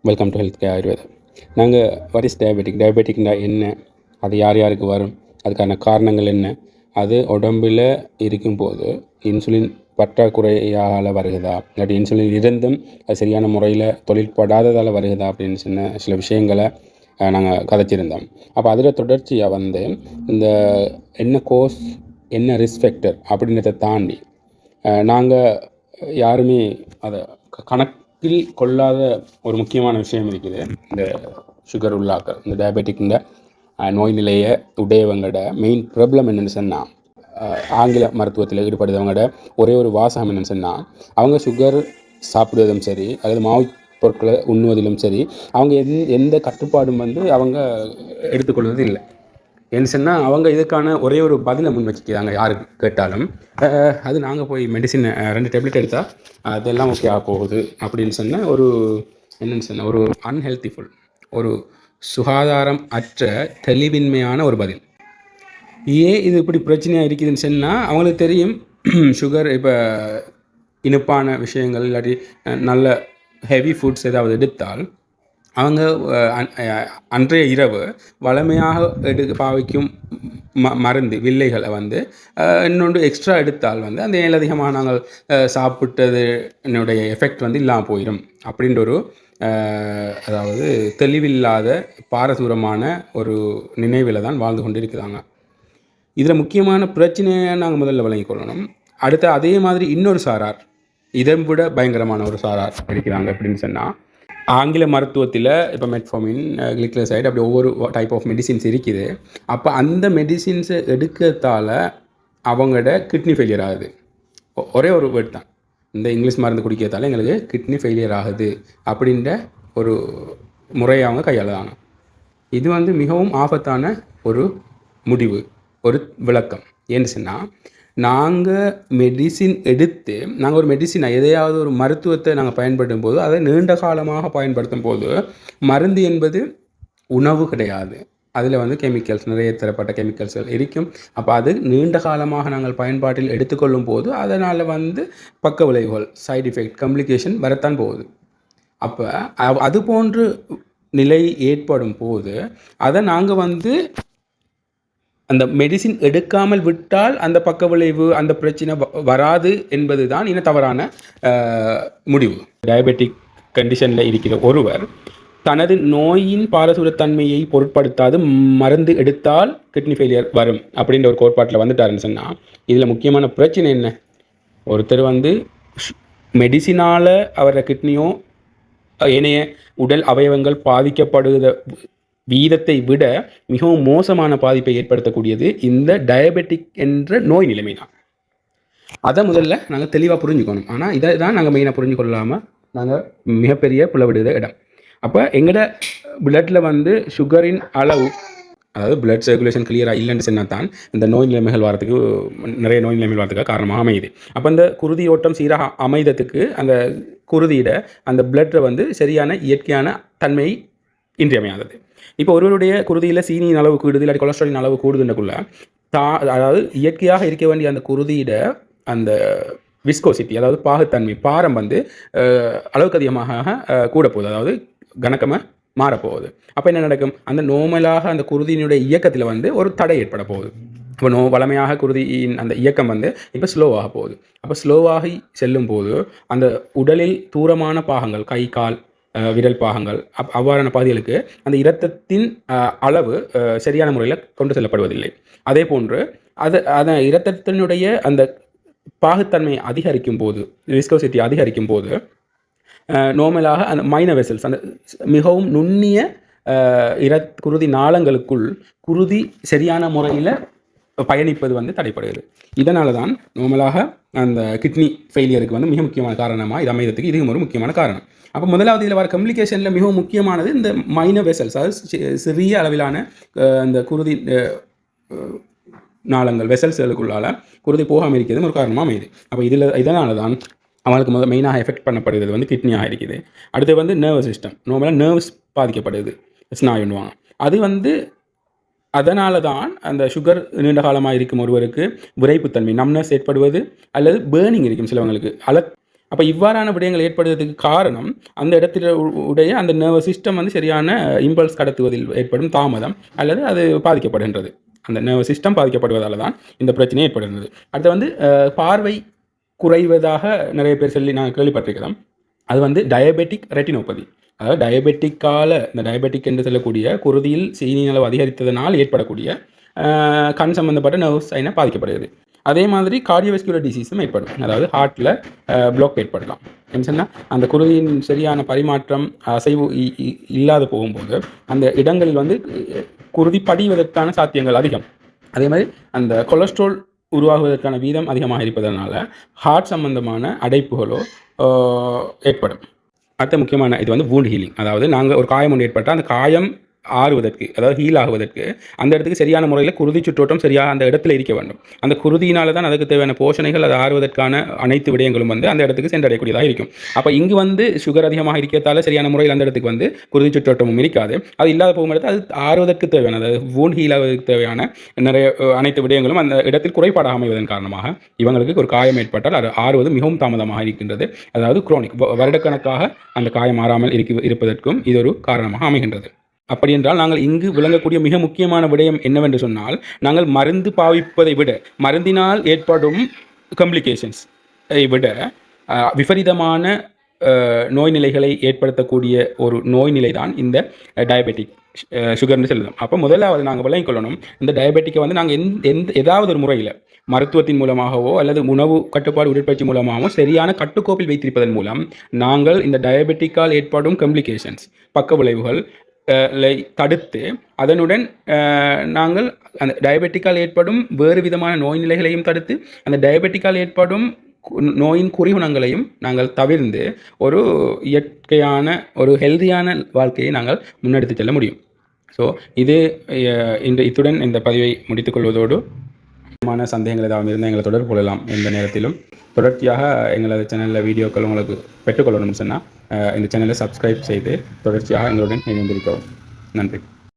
Welcome to health care Ayurveda. நாங்கள் what is டயபெட்டிக்னா என்ன, அது யார் யாருக்கு வரும், அதுக்கான காரணங்கள் என்ன, அது உடம்பில் இருக்கும்போது இன்சுலின் பற்றாக்குறையால் வருகுதா, இல்லாட்டி இன்சுலின் இருந்தும் அது சரியான முறையில் தொழில்படாததால் வருகுதா அப்படின்னு சொன்ன சில விஷயங்களை நாங்கள் கதைச்சிருந்தோம். அப்போ அதில் தொடர்ச்சியாக இந்த என்ன கோஸ், என்ன ரிஸ்க் ஃபேக்டர் அப்படின்றத தாண்டி நாங்கள் யாருமே அதை கணக்கில் கொள்ளாத ஒரு முக்கியமான விஷயம் இருக்குது. இந்த சுகர் உள்ளாக்கள், இந்த டயபெட்டிக்ன்ற நோய் நிலையை உடையவங்களோட மெயின் ப்ராப்ளம் என்னென்னு சொன்னால், ஆங்கில மருத்துவத்தில் ஈடுபடுறவங்களோட ஒரே ஒரு வாசகம் என்னென்னு சொன்னால், அவங்க சுகர் சாப்பிடுவதும் சரி அல்லது மாவு பொருட்களை உண்ணுவதிலும் சரி அவங்க எந்த கட்டுப்பாடும் அவங்க எடுத்துக்கொள்வது இல்லை. ஏன்னு சொன்னால் அவங்க இதுக்கான ஒரே ஒரு பதிலை முன் வச்சுக்கிறாங்க. யாருக்கு கேட்டாலும் அது நாங்கள் போய் மெடிசின் 2 டேப்லெட் எடுத்தால் அதெல்லாம் ஓகே ஆக போகுது அப்படின்னு சொன்ன ஒரு என்னென்னு சொன்ன ஒரு அன்ஹெல்த்திஃபுல், ஒரு சுகாதாரம் அற்ற தெளிவின்மையான ஒரு பதில். ஏன் இது இப்படி பிரச்சனையாக இருக்குதுன்னு சொன்னால் அவங்களுக்கு தெரியும் சுகர் இப்போ இனிப்பான விஷயங்கள் இல்லாட்டி நல்ல ஹெவி ஃபுட்ஸ் ஏதாவது எடுத்தால் அவங்க அன்றைய இரவு வழமையாக பாவிக்கும் மருந்து வில்லைகளை இன்னொன்று எக்ஸ்ட்ரா எடுத்தால் அந்த மேலதிகமாக நாங்கள் சாப்பிட்டது என்னுடைய எஃபெக்ட் இல்லாமல் போயிடும் அப்படின்ற ஒரு அதாவது தெளிவில்லாத பாரதூரமான ஒரு நினைவில் தான் வாழ்ந்து கொண்டு இருக்கிறாங்க. இதில் முக்கியமான பிரச்சனையை நாங்கள் முதல்ல விளங்கிக் கொள்ளணும். அடுத்து அதே மாதிரி இன்னொரு சாரார், இதை விட பயங்கரமான ஒரு சாரார் இருக்கிறாங்க. அப்படின்னு சொன்னால் ஆங்கில மருத்துவத்தில் இப்போ மெட்ஃபார்மின், கிளிக்லோசைட் அப்படி ஒவ்வொரு டைப் ஆஃப் மெடிசின்ஸ் இருக்குது. அப்போ அந்த மெடிசின்ஸை எடுக்கிறதால அவங்களோட கிட்னி ஃபெயிலியர் ஆகுது. ஒரே ஒரு வேர்ட் தான், இந்த இங்கிலீஷ் மருந்து குடிக்கிறதால எங்களுக்கு கிட்னி ஃபெயிலியர் ஆகுது அப்படின்ற ஒரு முறையை அவங்க கையாளுறாங்க. இது மிகவும் ஆபத்தான ஒரு முடிவு, ஒரு விளக்கம். ஏன்னு சொன்னால் நாங்கள் மெடிசின் எடுத்து நாங்கள் ஒரு மெடிசினை எதையாவது ஒரு மருத்துவத்தை நாங்கள் பயன்படுத்தும் போது அதை நீண்ட காலமாக பயன்படுத்தும் போது மருந்து என்பது உணவு கிடையாது. அதில் கெமிக்கல்ஸ், நிறைய தரப்பட்ட கெமிக்கல்ஸ்கள் இருக்கும். அப்போ அது நீண்ட காலமாக நாங்கள் பயன்பாட்டில் எடுத்துக்கொள்ளும் போது அதனால் பக்க விளைவுகள், சைடு எஃபெக்ட், காம்ப்ளிகேஷன் வரத்தான் போகுது. அப்போ அது போன்று நிலை ஏற்படும் போது அதை நாங்கள் அந்த மெடிசின் எடுக்காமல் விட்டால் அந்த பக்க விளைவு, அந்த பிரச்சனை வராது என்பது தான் இன்னும் தவறான முடிவு. டயபெட்டிக் கண்டிஷனில் இருக்கிற ஒருவர் தனது நோயின் பாரசூரத்தன்மையை பொருட்படுத்தாது மருந்து எடுத்தால் கிட்னி ஃபெயிலியர் வரும் அப்படின்ற ஒரு கோட்பாட்டில் வந்துட்டாருன்னு சொன்னால் இதில் முக்கியமான பிரச்சனை என்ன? ஒருத்தர் மெடிசினால் அவரோட கிட்னியோ ஏனைய உடல் அவயவங்கள் பாதிக்கப்படுகிற வீதத்தை விட மிகவும் மோசமான பாதிப்பை ஏற்படுத்தக்கூடியது இந்த டயபெட்டிக் என்ற நோய் நிலைமை தான். அதை முதல்ல நாங்கள் தெளிவாக புரிஞ்சுக்கணும். ஆனால் இதை தான் நாங்கள் மெயினாக புரிஞ்சு கொள்ளாமல் நாங்கள் மிகப்பெரிய பிளவிடுத இடம். அப்போ எங்களோட பிளட்டில் சுகரின் அளவு, அதாவது பிளட் சர்க்குலேஷன் கிளியராக இல்லைன்னு சொன்னால் தான் இந்த நோய் நிலைமைகள் வரத்துக்கு, நிறைய நோய் நிலைமைகள் வரத்துக்கு காரணமாக அமையுது. அப்போ இந்த குருதி ஓட்டம் சீராக அமைதத்துக்கு அந்த குருதியிட அந்த பிளட்டை சரியான இயற்கையான தன்மை இன்றியமையாதது. இப்போ ஒருவருடைய குருதியில் சீனியின் அளவு கூடுது, இல்லாட்டி கொலஸ்ட்ராலின் அளவு கூடுதுன்றக்குள்ள அதாவது இயற்கையாக இருக்க வேண்டிய அந்த குருதியிட அந்த விஸ்கோசிட்டி, அதாவது பாகுத்தன்மை, பாரம் அளவுக்கு அதிகமாக கூட போகுது, அதாவது கணக்கமாக மாறப்போகுது. அப்போ என்ன நடக்கும்? அந்த நோமலாக அந்த குருதியினுடைய இயக்கத்தில் ஒரு தடை ஏற்பட போகுது. இப்போ வளமையாக குருதியின் அந்த இயக்கம் இப்போ ஸ்லோவாக போகுது. அப்போ ஸ்லோவாகி செல்லும் போது அந்த உடலில் தூரமான பாகங்கள், கை, கால், விரல் பாகங்கள், அவ்வாறான பகுதிகளுக்கு அந்த இரத்தத்தின் அளவு சரியான முறையில் கொண்டு செல்லப்படுவதில்லை. அதே போன்று அந்த இரத்தத்தினுடைய அந்த பாகுத்தன்மை அதிகரிக்கும் போது, விஸ்கோசிட்டி அதிகரிக்கும் போது நார்மலாக அந்த மைனர் வெசல்ஸ், அந்த மிகவும் நுண்ணிய குருதி நாளங்களுக்குள் குருதி சரியான முறையில் பயணிப்பது தடைப்படுகிறது. இதனால தான் நார்மலாக அந்த கிட்னி ஃபெயிலியருக்கு மிக முக்கியமான காரணமாக இது அமைதத்துக்கு இதுவும் ஒரு முக்கியமான காரணம். அப்போ முதலாவது இதில் வர கம்ப்ளிகேஷனில் மிகவும் முக்கியமானது இந்த மைனர் வெசல்ஸ், அதாவது சிறிய அளவிலான அந்த குருதி நாளங்கள், வெசல்ஸ்களுக்குள்ளால் குருதி போகாமல் இருக்கிறது ஒரு காரணமாக அமையுது. அப்போ இதனால தான் அவங்களுக்கு மெயினாக எஃபெக்ட் பண்ணப்படுகிறது கிட்னியாக இருக்குது. அடுத்து நர்வஸ் சிஸ்டம், நார்மலாக நர்வ்ஸ் பாதிக்கப்படுது, ஸ்நாயுன்னுவாங்க. அது அதனால தான் அந்த சுகர் நீண்ட காலமாக இருக்கும் ஒருவருக்கு விரைப்புத்தன்மை, நம்னஸ் ஏற்படுவது அல்லது பேர்னிங் இருக்கும் சிலவங்களுக்கு. அப்போ இவ்வாறான விடயங்கள் ஏற்படுவதற்கு காரணம் அந்த இடத்துல உடைய அந்த நர்வஸ் சிஸ்டம் வந்து சரியான இம்பல்ஸ் கடத்துவதில் ஏற்படும் தாமதம் அல்லது அது பாதிக்கப்படுகின்றது. அந்த நர்வஸ் சிஸ்டம் பாதிக்கப்படுவதால் தான் இந்த பிரச்சனை ஏற்படுகிறது. அடுத்து வந்து பார்வை குறைவதாக நிறைய பேர் சொல்லி நான் கேள்விப்பட்டிருக்கிறோம். அது வந்து டயபெட்டிக் ரெட்டினோபதி. அதாவது இந்த டயபெட்டிக் என்று சொல்லக்கூடிய குருதியில் சீனியின் அளவு அதிகரித்ததனால் ஏற்படக்கூடிய கண் சம்பந்தப்பட்ட நர்வ்ஸ் சைனை பாதிக்கப்படுகிறது. அதே மாதிரி கார்டியோவெஸ்குலர் டிசீஸும் ஏற்படும். அதாவது ஹார்ட்டில் பிளாக் ஏற்படலாம். என்ன சொன்னால் அந்த குருதியின் சரியான பரிமாற்றம் அசைவு இல்லாது போகும்போது அந்த இடங்களில் வந்து குருதி படிவதற்கான சாத்தியங்கள் அதிகம். அதே மாதிரி அந்த கொலஸ்ட்ரால் உருவாகுவதற்கான வீதம் அதிகமாக இருப்பதனால ஹார்ட் சம்பந்தமான அடைப்புகளோ ஏற்படும். அடுத்த முக்கியமான இது வந்து வூண்ட் ஹீலிங். அதாவது நாங்கள் ஒரு காயம் ஒன்று ஏற்பட்டால் அந்த காயம் ஆறுவதற்கு, அதாவது ஹீல் ஆகுவதற்கு அந்த இடத்துக்கு சரியான முறையில் குருதி சுற்றோட்டம் சரியாக அந்த இடத்துல இருக்க வேண்டும். அந்த குருதியினால தான் அதுக்கு தேவையான போஷணைகள் அது ஆறுவதற்கான அனைத்து விடயங்களும் வந்து அந்த இடத்துக்கு சென்றடையக்கூடியதாக இருக்கும். அப்போ இங்கு வந்து சுகர் அதிகமாக இருக்கிறதால சரியான முறையில் அந்த இடத்துக்கு வந்து குருதி சுற்றோட்டமும் இருக்காது. அது இல்லாத போகும் இடத்து அது ஆறுவதற்கு தேவையான, அதாவது வூண்ட் ஹீல் ஆவதற்கு தேவையான நிறைய அனைத்து விடயங்களும் அந்த இடத்தில் குறைபாடாக அமைவதன் காரணமாக இவங்களுக்கு ஒரு காயம் ஏற்பட்டால் அது ஆறுவது மிகவும் தாமதமாக இருக்கின்றது. அதாவது குரோனிக், வருடக்கணக்காக அந்த காயம் ஆறாமல் இருப்பதற்கும் இது ஒரு காரணமாக அமைகின்றது. அப்படி என்றால் நாங்கள் இங்கு விளங்கக்கூடிய மிக முக்கியமான விடயம் என்னவென்று சொன்னால், நாங்கள் மருந்து பாவிப்பதை விட மருந்தினால் ஏற்படும் காம்ப்ளிகேஷன்ஸ் விட விபரீதமான நோய் நிலைகளை ஏற்படுத்தக்கூடிய ஒரு நோய் நிலை தான் இந்த டயபெட்டிக் சுகர்னு சொல்லுவோம். அப்போ முதலாவது நாங்கள் விளங்கிக் கொள்ளணும், இந்த டயபெட்டிக்கை வந்து நாங்கள் ஏதாவது ஒரு முறையில் மருத்துவத்தின் மூலமாகவோ அல்லது உணவு கட்டுப்பாடு உடற்பயிற்சி மூலமாகவோ சரியான கட்டுக்கோப்பில் வைத்திருப்பதன் மூலம் நாங்கள் இந்த டயபெட்டிக்கால் ஏற்படும் காம்ப்ளிகேஷன்ஸ், பக்க விளைவுகள் தடுத்து அதனுடன் நாங்கள் அந்த டயபெட்டிக்கால் ஏற்படும் வேறு விதமான நோய் நிலைகளையும் தடுத்து அந்த டயபெட்டிக்கால் ஏற்படும் நோயின் குறிகுணங்களையும் நாங்கள் தவிர்ந்து ஒரு இயற்கையான ஒரு ஹெல்தியான வாழ்க்கையை நாங்கள் முன்னெடுத்து செல்ல முடியும். ஸோ இது இத்துடன் இந்த பதிவை முடித்துக்கொள்வதோடு சந்தேகங்கள் ஏதாவது இருந்தால் எங்களை தொடர்பு கொள்ளலாம். எந்த நேரத்திலும் தொடர்ச்சியாக எங்களது சேனலில் வீடியோக்கள் உங்களுக்கு பெற்றுக்கொள்ளணும்னு சொன்னால் இந்த சேனலை சப்ஸ்கிரைப் செய்து தொடர்ச்சியாக எங்களுடன் இணைந்திருக்கவும். நன்றி.